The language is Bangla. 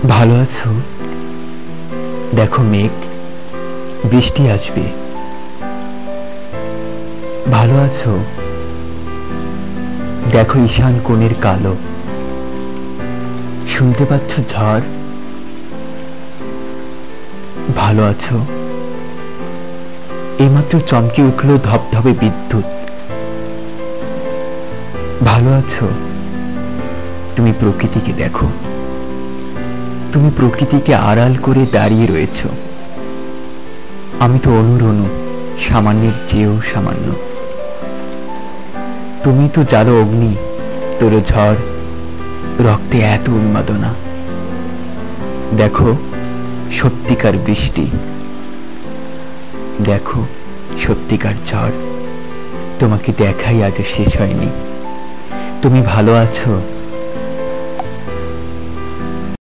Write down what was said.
ভালো আছো? দেখো মেঘ, বৃষ্টি আসবে। ভালো আছো? দেখো ঈশান কোণের কালো। শুনতে পাচ্ছ ঝড়? ভালো আছো? এইমাত্র চমকে উঠল ধবধবে বিদ্যুৎ। ভালো আছো? তুমি প্রকৃতিকে দেখো, তুমি প্রকৃতিকে আড়াল করে দাঁড়িয়ে রয়েছ। আমি তো অনুর অনু, সামান্যের চেয়েও সামান্য। তুমি তো জানো অগ্নি, তোর ঝড়, রক্তে এত উন্মাদনা। দেখো সত্যিকার বৃষ্টি, দেখো সত্যিকার ঝড়। তোমাকে দেখাই আজও শেষ হয়নি। তুমি ভালো আছো?